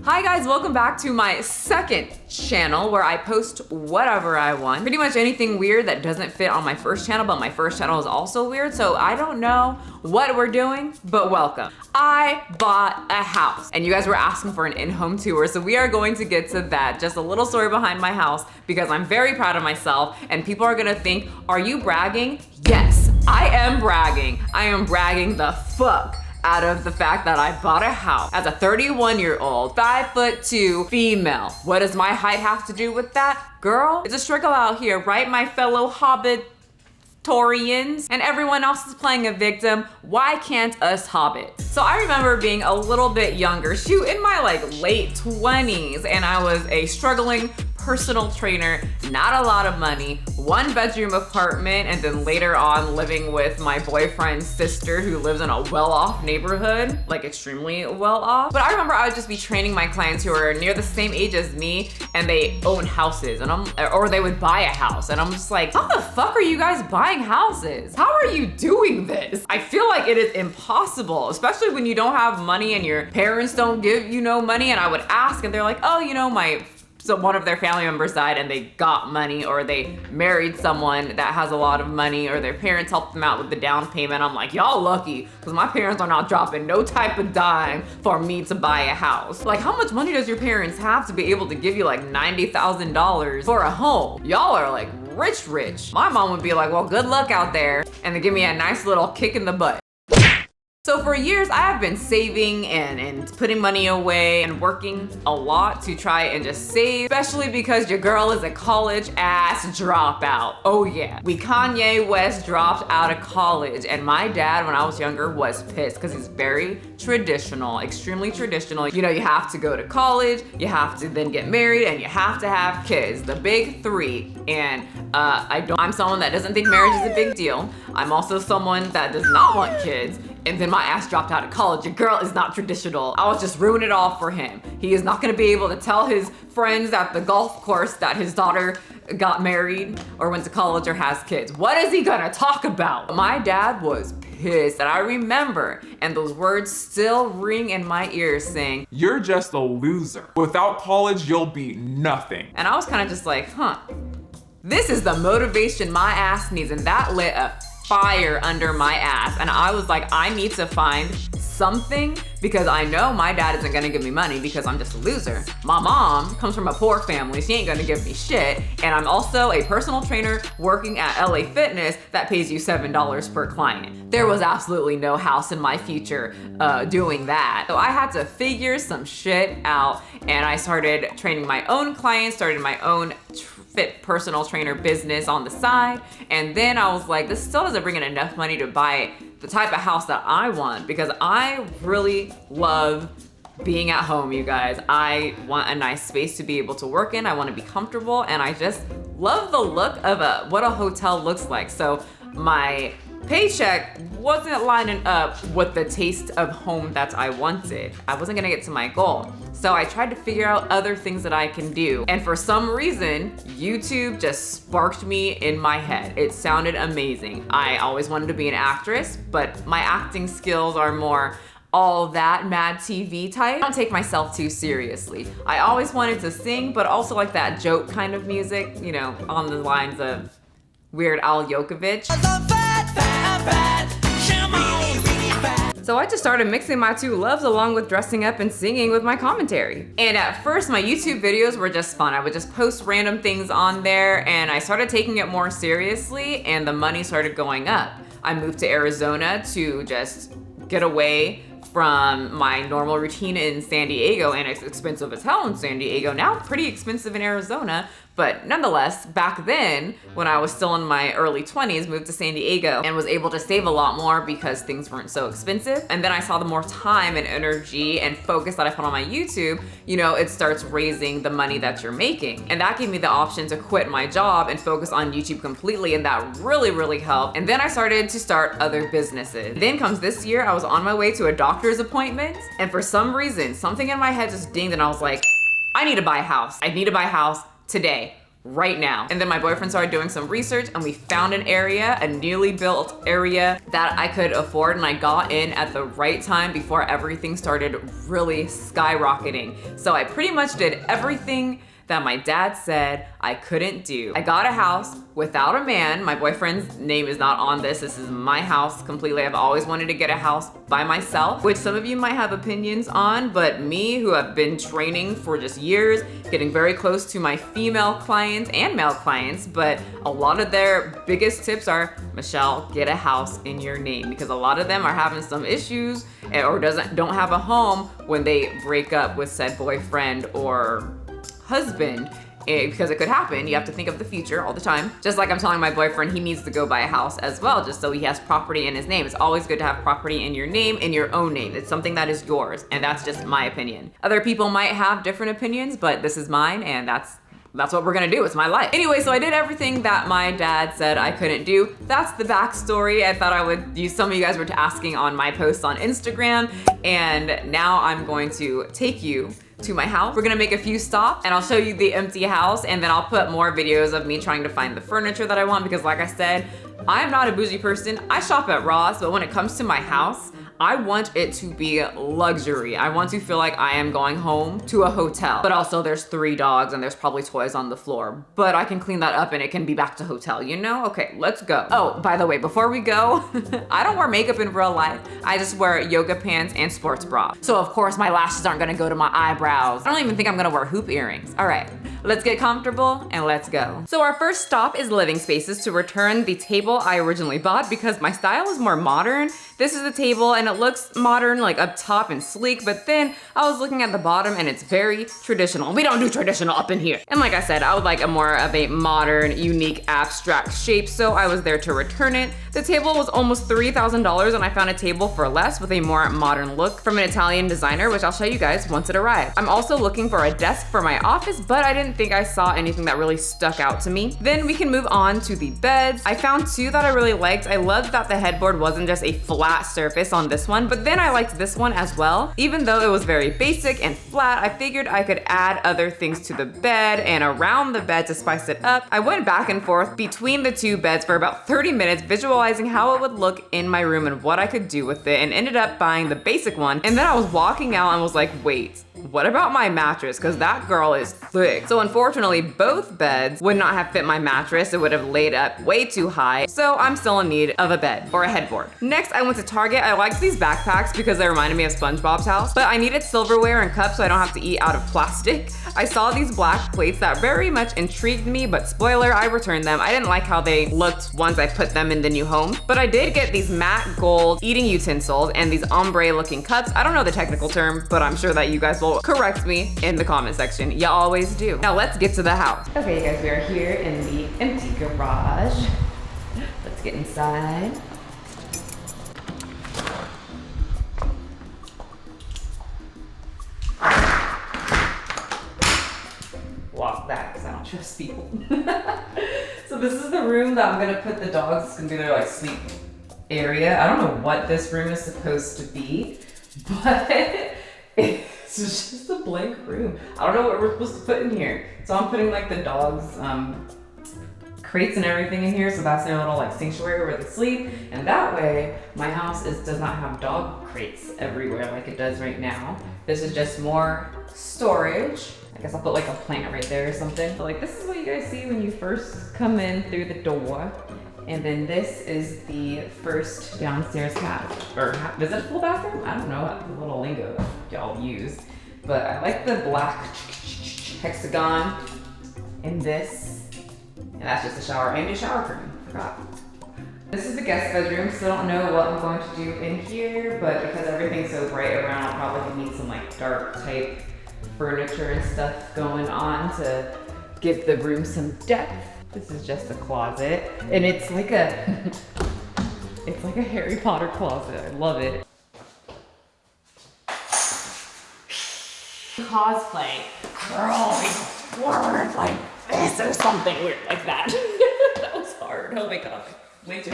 Hi guys, welcome back to my second channel where I post whatever I want. Pretty much anything weird that doesn't fit on my first channel, but my first channel is also weird, so I don't know what we're doing, but welcome. I bought a house and you guys were asking for an in-home tour, so we are going to get to that. Just a little story behind my house because I'm very proud of myself and people are gonna think, are you bragging? Yes, I am bragging. I am bragging the fuck out of the fact that I bought a house as a 31-year-old, 5'2" female. What does my height have to do with that? Girl, it's a struggle out here, right? My fellow Hobbitorians, and everyone else is playing a victim. Why can't us hobbits? So I remember being a little bit younger, shoot, in my late 20s, and I was a struggling personal trainer, not a lot of money, 1-bedroom apartment, and then later on living with my boyfriend's sister who lives in a well-off neighborhood, like extremely well-off. But I remember I would just be training my clients who are near the same age as me and they own houses, and or they would buy a house, and I'm just like, how the fuck are you guys buying houses? How are you doing this? I feel like it is impossible, especially when you don't have money and your parents don't give you no money. And I would ask and they're like, oh, you know, so one of their family members died and they got money, or they married someone that has a lot of money, or their parents helped them out with the down payment. I'm like, y'all lucky, because my parents are not dropping no type of dime for me to buy a house. Like, how much money does your parents have to be able to give you like $90,000 for a home? Y'all are like rich. My mom would be like, well, good luck out there, and then give me a nice little kick in the butt. So for years, I have been saving and putting money away and working a lot to try and just save, especially because your girl is a college ass dropout. Oh yeah. Kanye West dropped out of college, and my dad, when I was younger, was pissed because he's very traditional, extremely traditional. You know, you have to go to college, you have to then get married, and you have to have kids, the big three. And I'm someone that doesn't think marriage is a big deal. I'm also someone that does not want kids. And then my ass dropped out of college. Your girl is not traditional. I was just ruining it all for him. He is not gonna be able to tell his friends at the golf course that his daughter got married or went to college or has kids. What is he gonna talk about? My dad was pissed, and I remember, and those words still ring in my ears saying, you're just a loser. Without college, you'll be nothing. And I was kind of just like, huh, this is the motivation my ass needs, and that lit a fire under my ass. And I was like, I need to find something, because I know my dad isn't gonna give me money because I'm just a loser. My mom comes from a poor family, she ain't gonna give me shit. And I'm also a personal trainer working at LA Fitness that pays you $7 per client. There was absolutely no house in my future doing that. So I had to figure some shit out, and I started training my own clients, started my own fit personal trainer business on the side. And then I was like, this still doesn't bring in enough money to buy the type of house that I want, because I really love being at home, you guys. I want a nice space to be able to work in. I want to be comfortable, and I just love the look of what a hotel looks like. So my paycheck wasn't lining up with the taste of home that I wanted. I wasn't gonna get to my goal. So I tried to figure out other things that I can do. And for some reason, YouTube just sparked me in my head. It sounded amazing. I always wanted to be an actress, but my acting skills are more all that Mad TV type. I don't take myself too seriously. I always wanted to sing, but also like that joke kind of music, you know, on the lines of Weird Al Yankovic. So I just started mixing my two loves along with dressing up and singing with my commentary. And at first, my YouTube videos were just fun. I would just post random things on there, and I started taking it more seriously, and the money started going up. I moved to Arizona to just get away from my normal routine in San Diego, and it's expensive as hell in San Diego. Now pretty expensive in Arizona, but nonetheless, back then, when I was still in my early 20s, moved to San Diego and was able to save a lot more because things weren't so expensive. And then I saw the more time and energy and focus that I put on my YouTube, you know, it starts raising the money that you're making. And that gave me the option to quit my job and focus on YouTube completely, and that really helped. And then I started to start other businesses. Then comes this year, I was on my way to a doctor's appointment, and for some reason, something in my head just dinged, and I was like, I need to buy a house. I need to buy a house today, right now. And then my boyfriend started doing some research and we found an area, a newly built area that I could afford, and I got in at the right time before everything started really skyrocketing. So I pretty much did everything that my dad said I couldn't do. I got a house without a man. My boyfriend's name is not on this. This is my house completely. I've always wanted to get a house by myself, which some of you might have opinions on, but me, who have been training for just years, getting very close to my female clients and male clients, but a lot of their biggest tips are, Michelle, get a house in your name, because a lot of them are having some issues or don't have a home when they break up with said boyfriend or husband, because it could happen. You have to think of the future all the time. Just like I'm telling my boyfriend he needs to go buy a house as well, just so he has property in his name. It's always good to have property in your name, in your own name. It's something that is yours, and that's just my opinion. Other people might have different opinions, but this is mine, and that's what we're gonna do. It's my life. Anyway, so I did everything that my dad said I couldn't do. That's the backstory. I thought I would use, some of you guys were asking on my posts on Instagram, and now I'm going to take you to my house. We're gonna make a few stops and I'll show you the empty house, and then I'll put more videos of me trying to find the furniture that I want, because like I said, I'm not a bougie person. I shop at Ross, but when it comes to my house, I want it to be luxury. I want to feel like I am going home to a hotel, but also there's 3 dogs and there's probably toys on the floor, but I can clean that up and it can be back to hotel, you know? Okay, let's go. Oh, by the way, before we go, I don't wear makeup in real life. I just wear yoga pants and sports bra. So of course my lashes aren't gonna go to my eyebrows. I don't even think I'm gonna wear hoop earrings. All right, let's get comfortable and let's go. So our first stop is living spaces to return the table I originally bought, because my style is more modern. This is the table and it looks modern, like up top and sleek, but then I was looking at the bottom and it's very traditional. We don't do traditional up in here. And like I said, I would like a more of a modern, unique, abstract shape, so I was there to return it. The table was almost $3,000 and I found a table for less with a more modern look from an Italian designer, which I'll show you guys once it arrives. I'm also looking for a desk for my office, but I didn't think I saw anything that really stuck out to me. Then we can move on to the beds. I found 2 that I really liked. I loved that the headboard wasn't just a flat surface on this one, but then I liked this one as well. Even though it was very basic and flat, I figured I could add other things to the bed and around the bed to spice it up. I went back and forth between the 2 beds for about 30 minutes, visualizing how it would look in my room and what I could do with it, and ended up buying the basic one. And then I was walking out and was like, wait, what about my mattress? Because that girl is thick. So unfortunately, both beds would not have fit my mattress. It would have laid up way too high. So I'm still in need of a bed or a headboard. Next, I went to Target. I liked these backpacks because they reminded me of SpongeBob's house, but I needed silverware and cups so I don't have to eat out of plastic. I saw these black plates that very much intrigued me, but spoiler, I returned them. I didn't like how they looked once I put them in the new home, but I did get these matte gold eating utensils and these ombre looking cups. I don't know the technical term, but I'm sure that you guys will correct me in the comment section. You always do. Now let's get to the house. Okay, guys, we are here in the empty garage. Let's get inside. Lock that because I don't trust people. So this is the room that I'm gonna put the dogs. It's gonna be their like sleep area. I don't know what this room is supposed to be, but it's just a blank room. I don't know what we're supposed to put in here. So I'm putting like the dogs' crates and everything in here, so that's their little like sanctuary where they sleep. And that way, my house does not have dog crates everywhere like it does right now. This is just more storage. I guess I'll put like a plant right there or something. But like this is what you guys see when you first come in through the door. And then this is the first downstairs or is it a full bathroom? I don't know what little lingo y'all use. But I like the black hexagon in this. And that's just a shower and a shower curtain, forgot. This is the guest bedroom. Still don't know what I'm going to do in here, but because everything's so bright around, I'll probably need some like dark type furniture and stuff going on to give the room some depth. This is just a closet, and it's like a it's like a Harry Potter closet. I love it. Cosplay, crawling forward like this or something weird like that. That was hard. Oh my god. Way too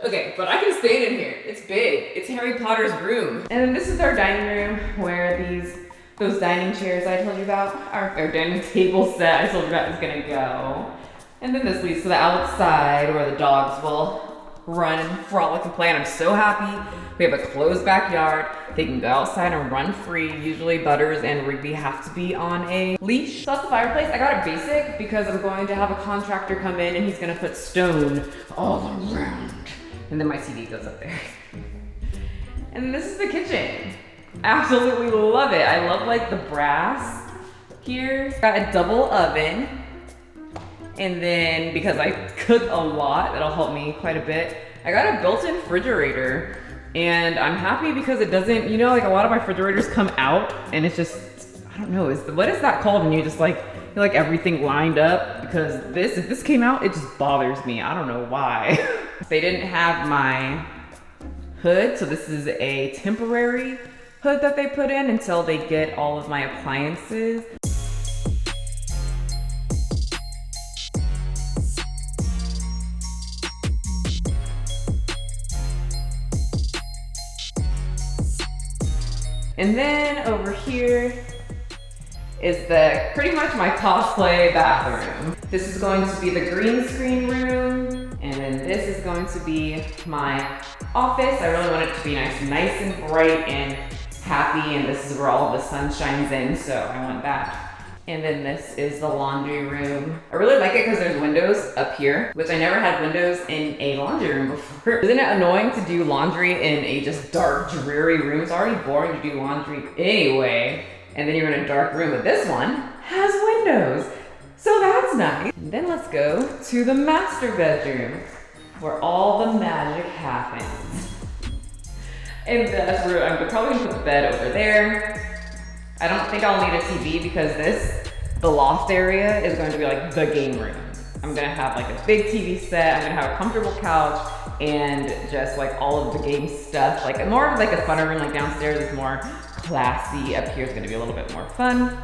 Okay, but I can stay in here. It's big. It's Harry Potter's room. And then this is our dining room where these Those dining chairs I told you about, or dining table set I told you about is gonna go. And then this leads to the outside where the dogs will run and frolic and play, and I'm so happy. We have a closed backyard. They can go outside and run free. Usually Butters and Rigby have to be on a leash. So that's the fireplace. I got it basic because I'm going to have a contractor come in and he's gonna put stone all around. And then my TV goes up there. And this is the kitchen. Absolutely love it. I love like the brass here. Got a double oven. And then because I cook a lot, that'll help me quite a bit. I got a built-in refrigerator and I'm happy because it doesn't, you know, like a lot of my refrigerators come out and it's just, I don't know, what is that called when you just like, you like everything lined up? Because if this came out, it just bothers me. I don't know why. They didn't have my hood, so this is a temporary hood that they put in until they get all of my appliances. And then over here is pretty much my cosplay bathroom. This is going to be the green screen room, and then this is going to be my office. I really want it to be nice and bright and happy, and this is where all of the sun shines in, so I want that. And then this is the laundry room. I really like it because there's windows up here, which I never had windows in a laundry room before. Isn't it annoying to do laundry in a just dark, dreary room? It's already boring to do laundry anyway, and then you're in a dark room, but this one has windows. So that's nice. And then let's go to the master bedroom, where all the magic happens. And that's where I'm probably gonna put the bed over there. I don't think I'll need a TV because the loft area is going to be like the game room. I'm gonna have like a big TV set, I'm gonna have a comfortable couch, and just like all of the game stuff. Like more of like a funner room, like downstairs is more classy. Up here is gonna be a little bit more fun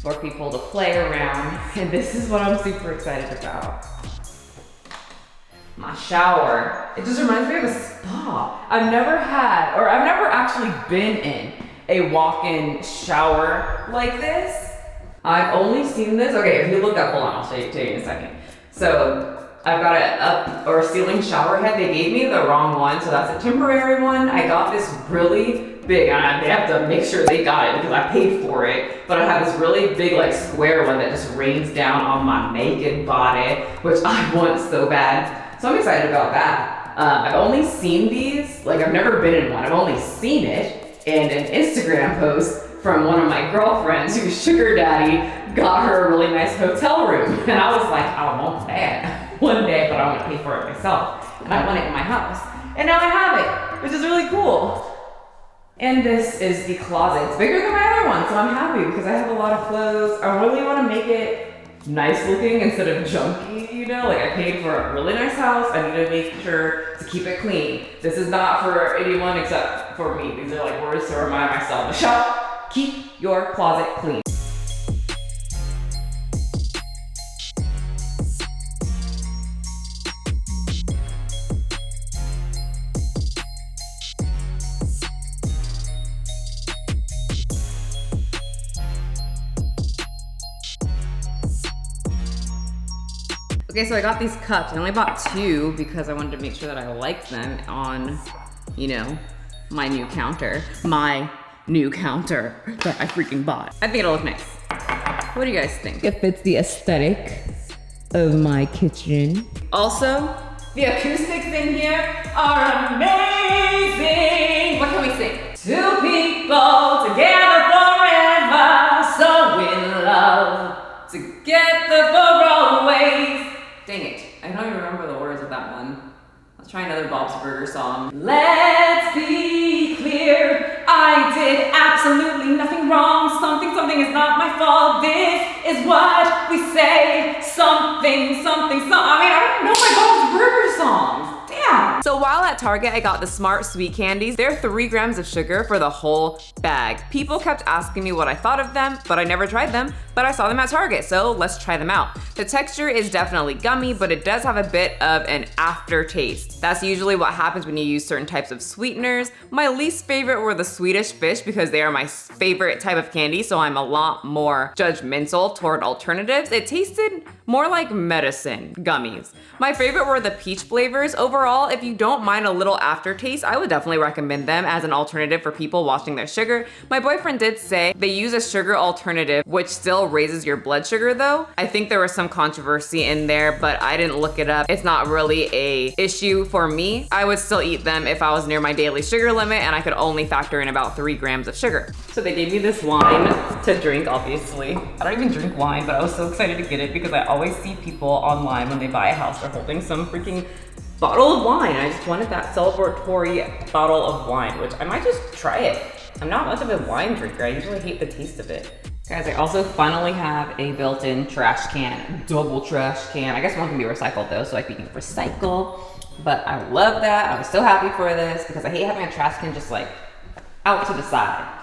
for people to play around. And this is what I'm super excited about. My shower. It just reminds me of a spa. I've never actually been in a walk-in shower like this. I've only seen this, okay, if you look up, hold on, I'll tell you in a second. So I've got a ceiling shower head. They gave me the wrong one, so that's a temporary one. I got this really big, and they have to make sure they got it because I paid for it, but I have this really big like square one that just rains down on my naked body, which I want so bad. So I'm excited about that. I've only seen these, like I've never been in one, I've only seen it. And an Instagram post from one of my girlfriends whose sugar daddy got her a really nice hotel room. And I was like, I want that one day, but I want to pay for it myself. And I want it in my house. And now I have it, which is really cool. And this is the closet. It's bigger than my other one, so I'm happy because I have a lot of clothes. I really want to make it nice looking instead of junky, you know? Like I paid for a really nice house. I need to make sure to keep it clean. This is not for anyone except for me. These are like words to remind myself. Michelle, keep your closet clean. Okay, so I got these cups. I only bought 2 because I wanted to make sure that I liked them on, you know, my new counter. My new counter that I freaking bought. I think it'll look nice. What do you guys think? It fits the aesthetic of my kitchen. Also, the acoustics in here are amazing. What can we sing? 2 people together forever, so in love, together for always. Dang it, I don't even remember the words of that one. Let's try another Bob's Burger song. Let's be clear, I did absolutely nothing wrong. Something is not my fault. This is what we say. Something. I mean, I don't know my Bob's Burger songs. Damn. down! So while at Target, I got the Smart Sweet Candies. They're 3 grams of sugar for the whole bag. People kept asking me what I thought of them, but I never tried them, but I saw them at Target, so let's try them out. The texture is definitely gummy, but it does have a bit of an aftertaste. That's usually what happens when you use certain types of sweeteners. My least favorite were the Swedish Fish because they are my favorite type of candy, so I'm a lot more judgmental toward alternatives. It tasted more like medicine gummies. My favorite were the peach flavors. Overall, if you don't mind a little aftertaste, I would definitely recommend them as an alternative for people watching their sugar. My boyfriend did say they use a sugar alternative, which still raises your blood sugar though. I think there was some controversy in there, but I didn't look it up. It's not really a issue for me. I would still eat them if I was near my daily sugar limit and I could only factor in about 3 grams of sugar. So they gave me this wine to drink, obviously. I don't even drink wine, but I was so excited to get it because I always see people online when they buy a house, they're holding some freaking bottle of wine. I just wanted that celebratory bottle of wine, which I might just try it. I'm not much of a wine drinker. I usually hate the taste of it. Guys, I also finally have a built-in trash can, double trash can. I guess one can be recycled though, so like we can recycle. But I love that. I was so happy for this because I hate having a trash can just like out to the side.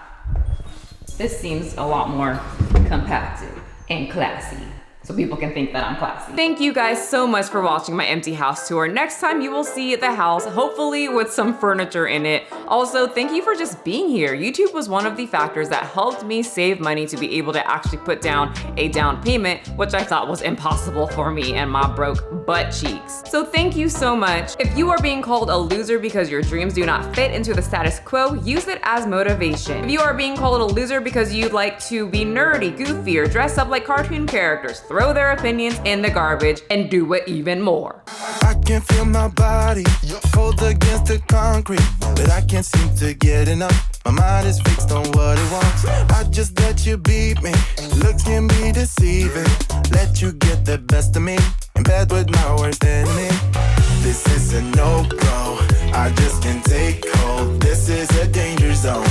This seems a lot more compacted and classy, so people can think that I'm classy. Thank you guys so much for watching my empty house tour. Next time you will see the house, hopefully with some furniture in it. Also, thank you for just being here. YouTube was one of the factors that helped me save money to be able to actually put down a down payment, which I thought was impossible for me and my broke butt cheeks. So thank you so much. If you are being called a loser because your dreams do not fit into the status quo, use it as motivation. If you are being called a loser because you'd like to be nerdy, goofy, or dress up like cartoon characters, throw their opinions in the garbage and do it even more. I can feel my body cold against the concrete, but I can't seem to get enough. My mind is fixed on what it wants. I just let you beat me. Looks can be deceiving. Let you get the best of me. In bed with my worst enemy. This is a no-go. I just can't take hold. This is a danger zone.